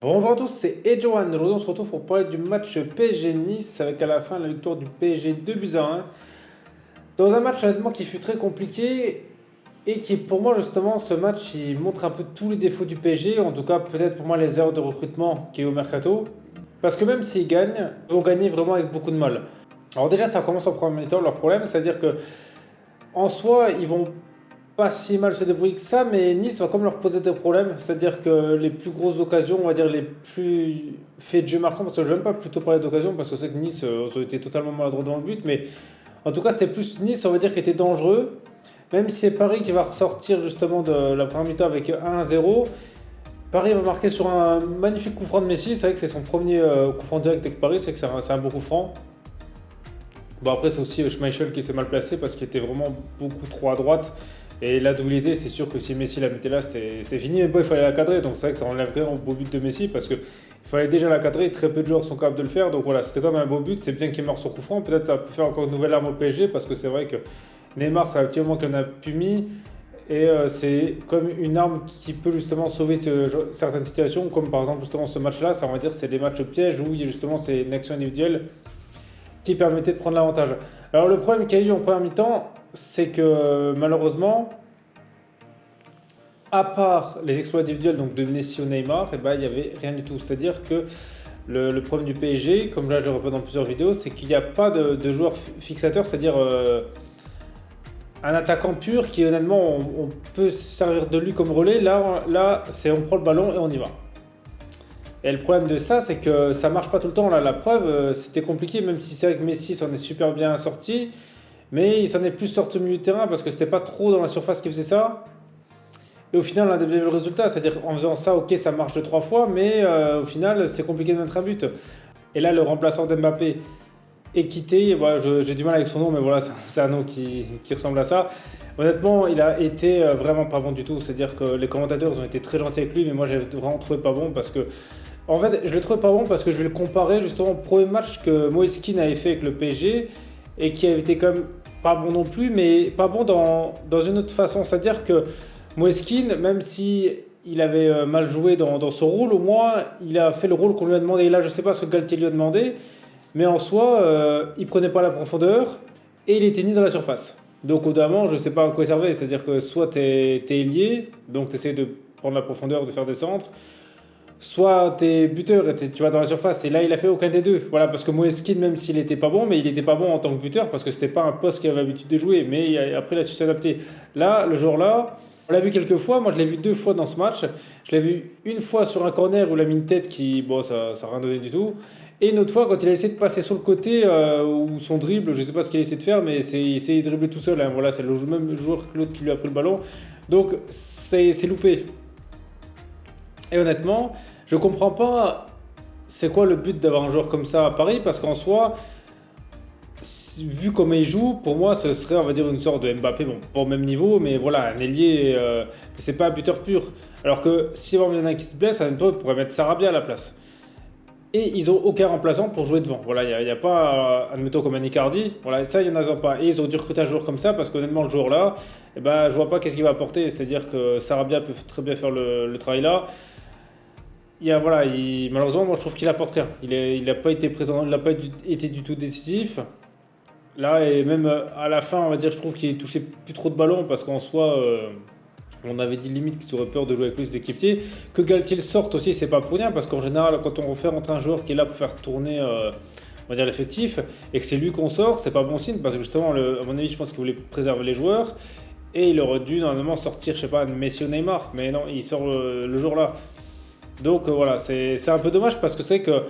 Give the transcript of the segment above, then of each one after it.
Bonjour à tous, c'est Edjohan. Aujourd'hui, on se retrouve pour parler du match PSG-Nice avec à la fin la victoire du PSG 2 buts à 1. Dans un match honnêtement qui fut très compliqué et qui, pour moi, justement, ce match il montre un peu tous les défauts du PSG. En tout cas, peut-être pour moi, les erreurs de recrutement qui est au mercato. Parce que même s'ils gagnent, ils vont gagner vraiment avec beaucoup de mal. Alors, déjà, ça commence en premier temps leur problème, c'est-à-dire que en soi, ils vont pas si mal se débrouiller que ça, mais Nice va comme leur poser des problèmes. C'est-à-dire que les plus grosses occasions, on va dire les plus faits de jeu marquants, parce que je ne vais même pas plutôt parler d'occasion, parce que c'est que Nice ont été totalement maladroits dans le but, mais en tout cas c'était plus Nice, on va dire, qui était dangereux. Même si c'est Paris qui va ressortir justement de la première mi-temps avec 1-0. Paris va marquer sur un magnifique coup franc de Messi. C'est vrai que c'est son premier coup franc direct avec Paris, c'est que c'est un beau coup franc. Bon, après, c'est aussi Schmeichel qui s'est mal placé parce qu'il était vraiment beaucoup trop à droite. Et la doublité, c'est sûr que si Messi la mettait là, c'était fini. Mais bon, il fallait la cadrer. Donc c'est vrai que ça enlèverait un beau but de Messi parce qu'il fallait déjà la cadrer. Très peu de joueurs sont capables de le faire. Donc voilà, c'était quand même un beau but. C'est bien qu'il marque sur coup franc. Peut-être ça peut faire encore une nouvelle arme au PSG parce que c'est vrai que Neymar, c'est un petit moment qu'on a pu mis. Et c'est comme une arme qui peut justement sauver certaines situations, comme par exemple justement ce match-là. Ça, on va dire, c'est des matchs pièges où il y a justement c'est une action individuelle qui permettait de prendre l'avantage. Alors le problème qu'il y a eu en première mi-temps, c'est que malheureusement, à part les exploits individuels donc de Messi ou Neymar, il n'y avait rien du tout. C'est-à-dire que le problème du PSG, comme là je le répète dans plusieurs vidéos, c'est qu'il n'y a pas de joueur fixateur, c'est-à-dire un attaquant pur qui honnêtement on peut se servir de lui comme relais. Là c'est on prend le ballon et on y va. Et le problème de ça, c'est que ça marche pas tout le temps. Là, la preuve, c'était compliqué, même si c'est vrai que Messi s'en est super bien sorti. Mais il s'en est plus sorti au milieu de terrain parce que c'était pas trop dans la surface qui faisait ça. Et au final, on a vu le résultat. C'est-à-dire en faisant ça, ok, ça marche deux, trois fois, mais au final, c'est compliqué de mettre un but. Et là, le remplaçant d'Mbappé est quitté. Voilà, j'ai du mal avec son nom, mais voilà, c'est un nom qui ressemble à ça. Honnêtement, il a été vraiment pas bon du tout. C'est-à-dire que les commentateurs ils ont été très gentils avec lui, mais moi j'ai vraiment trouvé pas bon parce que en fait, je le trouve pas bon parce que je vais le comparer justement au premier match que Moise Kean avait fait avec le PSG et qui avait été quand même pas bon non plus, mais pas bon dans une autre façon. C'est-à-dire que Moise Kean, même si il avait mal joué dans son rôle, au moins il a fait le rôle qu'on lui a demandé. Et là, je sais pas ce que Galtier lui a demandé, mais en soi, il prenait pas la profondeur et il était ni dans la surface. Donc au bout d'un moment, je sais pas à quoi il servait. C'est-à-dire que soit tu es ailier, donc tu essaies de prendre la profondeur, de faire des centres, soit t'es buteur et tu vas dans la surface. Et là, il a fait aucun des deux. Voilà, parce que Moeskin, même s'il était pas bon, mais il était pas bon en tant que buteur parce que c'était pas un poste qu'il avait l'habitude de jouer. Mais après, il a su s'adapter. Là, le jour-là, on l'a vu quelques fois. Moi, je l'ai vu deux fois dans ce match. Je l'ai vu une fois sur un corner où il a mis une tête qui, bon, ça n'a rien donné du tout. Et une autre fois, quand il a essayé de passer sur le côté, ou son dribble, je sais pas ce qu'il a essayé de faire, mais il essayé de dribbler tout seul, hein. Voilà, c'est le même joueur que l'autre qui lui a pris le ballon. Donc, c'est loupé. Et honnêtement, je comprends pas c'est quoi le but d'avoir un joueur comme ça à Paris parce qu'en soi, vu comment il joue, pour moi ce serait on va dire une sorte de Mbappé, bon pas au même niveau, mais voilà, un ailier, c'est pas un buteur pur. Alors que si on y en a un qui se blesse, en même temps, il pourrait mettre Sarabia à la place. Et ils ont aucun remplaçant pour jouer devant. Voilà, il n'y a, pas, admettons comme un Icardi, voilà, ça il n'y en a pas. Et ils ont dû recruter un joueur comme ça parce qu'honnêtement le joueur là, eh ben, je vois pas qu'est-ce qu'il va apporter. C'est-à-dire que Sarabia peut très bien faire le travail là. Voilà, malheureusement, moi je trouve qu'il apporte rien. Il n'a pas été présent, il n'a pas été du tout décisif. Là, et même à la fin, on va dire, je trouve qu'il touchait plus trop de ballons parce qu'en soi, on avait dit limite qu'ils auraient peur de jouer avec lui, ses équipiers. Que Galtier le sorte aussi, c'est pas pour rien parce qu'en général, quand on fait rentrer un joueur qui est là pour faire tourner, on va dire, l'effectif et que c'est lui qu'on sort, c'est pas bon signe parce que justement, à mon avis, je pense qu'il voulait préserver les joueurs et il aurait dû normalement sortir, je sais pas, Messi ou Neymar, mais non, il sort le jour-là. Donc voilà, c'est un peu dommage parce que c'est que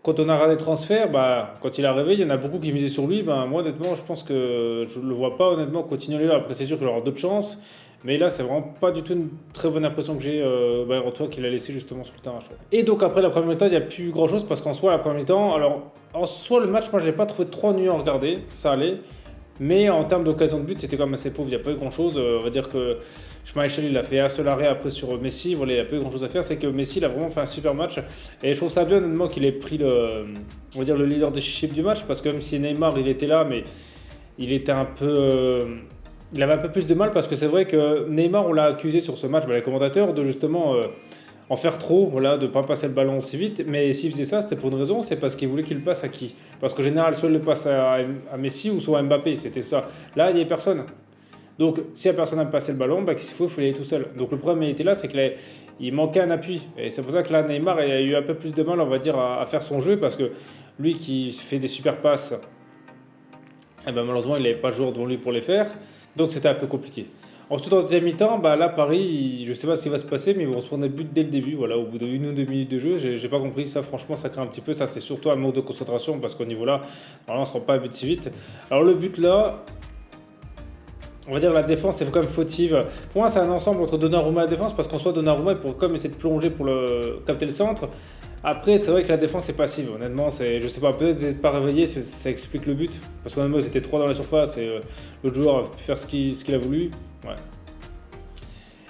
quand on a des transferts, bah, quand il est arrivé, il y en a beaucoup qui misaient sur lui. Bah, moi, honnêtement, je pense que je ne le vois pas honnêtement continuer là. Après, c'est sûr qu'il aura d'autres chances. Mais là, c'est vraiment pas du tout une très bonne impression que j'ai en toi qu'il a laissé justement sur le terrain, je trouve. Et donc après la première mi-temps, il n'y a plus grand chose parce qu'en soi, la première mi-temps, alors en soi, le match, moi, je ne l'ai pas trouvé trop ennuyeux à regarder. Ça allait. Mais en termes d'occasion de but, c'était quand même assez pauvre. Il n'y a pas eu grand-chose. On va dire que Schmeichel, il a fait un seul arrêt après sur Messi. Voilà, il n'y a pas eu grand-chose à faire. C'est que Messi, il a vraiment fait un super match. Et je trouve ça bien, honnêtement, qu'il ait pris on va dire, le leadership du match. Parce que même si Neymar, il était là, mais il était un peu... il avait un peu plus de mal parce que c'est vrai que Neymar, on l'a accusé sur ce match, les commentateurs, de justement en faire trop, voilà, de ne pas passer le ballon aussi vite. Mais s'il faisait ça, c'était pour une raison, c'est parce qu'il voulait qu'il le passe à qui? Parce qu'en général, soit il le passe à Messi ou soit à Mbappé, c'était ça. Là, il n'y avait personne. Donc, si la personne a passé le ballon, bah, qu'est-ce qu'il faut y aller tout seul. Donc, le problème, il était là, c'est qu'il manquait un appui. Et c'est pour ça que là, Neymar il a eu un peu plus de mal, on va dire, à faire son jeu, parce que lui qui fait des super passes, eh ben, malheureusement, il n'avait pas de joueur devant lui pour les faire. Donc, c'était un peu compliqué. Ensuite, en deuxième mi-temps, bah, là, Paris, je ne sais pas ce qui va se passer, mais ils vont se prendre des buts dès le début. Voilà, au bout de 1 ou 2 minutes de jeu, j'ai pas compris ça. Franchement, ça craint un petit peu. Ça, c'est surtout un manque de concentration parce qu'au niveau là, normalement, on ne se rend pas à but si vite. Alors, le but là, on va dire la défense est quand même fautive. Pour moi, c'est un ensemble entre Donnarumma et la défense parce qu'en soi, Donnarumma, il pourrait comme essayer de plonger pour capter le centre. Après, c'est vrai que la défense est passive. Honnêtement, je sais pas, peut-être n'êtes pas réveillé, ça explique le but. Parce qu'honnêtement, ils étaient 3 dans la surface et l'autre joueur a pu faire ce qu'il a voulu. Ouais.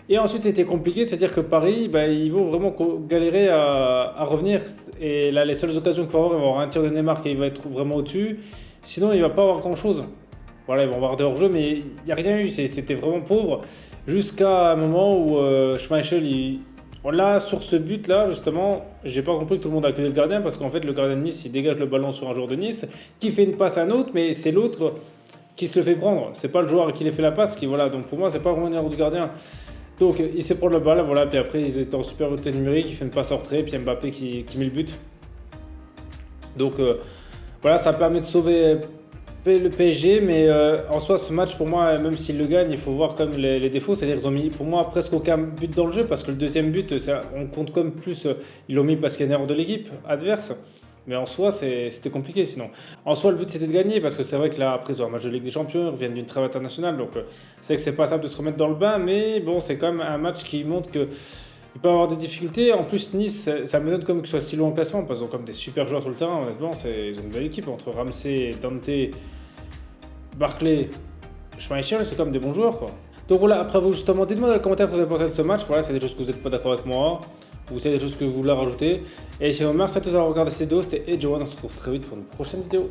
Et ensuite, c'était compliqué, c'est-à-dire que Paris, bah, ils vont vraiment galérer à revenir. Et là, les seules occasions qu'il va avoir, ils vont avoir un tir de Neymar qui va être vraiment au-dessus. Sinon, il ne va pas avoir grand-chose. Voilà, ils vont avoir des hors-jeux, mais il n'y a rien eu. C'était vraiment pauvre. Jusqu'à un moment où Schmeichel, là, sur ce but-là, justement, j'ai pas compris que tout le monde a accusé le gardien parce qu'en fait, le gardien de Nice, il dégage le ballon sur un joueur de Nice qui fait une passe à un autre, mais c'est l'autre qui se le fait prendre. C'est pas le joueur qui lui fait la passe qui, voilà. Donc pour moi, c'est pas vraiment une erreur du gardien. Donc il s'est prendre le ballon, voilà. Puis après, ils étaient en supériorité numérique, il fait une passe en retrait, puis Mbappé qui met le but. Donc voilà, ça permet de sauver le PSG, mais en soi, ce match, pour moi, même s'ils le gagnent, il faut voir comme les défauts. C'est-à-dire qu'ils ont mis, pour moi, presque aucun but dans le jeu, parce que le deuxième but, on compte comme plus, ils l'ont mis parce qu'il y a une erreur de l'équipe adverse. Mais en soi, c'était compliqué sinon. En soi, le but, c'était de gagner, parce que c'est vrai que là, après, ils ont un match de Ligue des Champions, ils reviennent d'une trêve internationale, donc c'est que c'est pas simple de se remettre dans le bain, mais bon, c'est quand même un match qui montre que il peut avoir des difficultés. En plus, Nice, ça m'étonne comme qu'ils soient si loin en classement, parce qu'ils ont comme des super joueurs sur le terrain, honnêtement. Ils ont une belle équipe entre Ramsey, Dante, Barclay, Schmeichel, c'est comme des bons joueurs, quoi. Donc voilà, après vous, justement, dites-moi dans les commentaires ce que vous avez pensé de ce match. Voilà, c'est des choses que vous n'êtes pas d'accord avec moi, ou c'est des choses que vous voulez rajouter. Et sinon, merci à tous d'avoir regardé cette vidéo. C'était Edgeone, on se retrouve très vite pour une prochaine vidéo.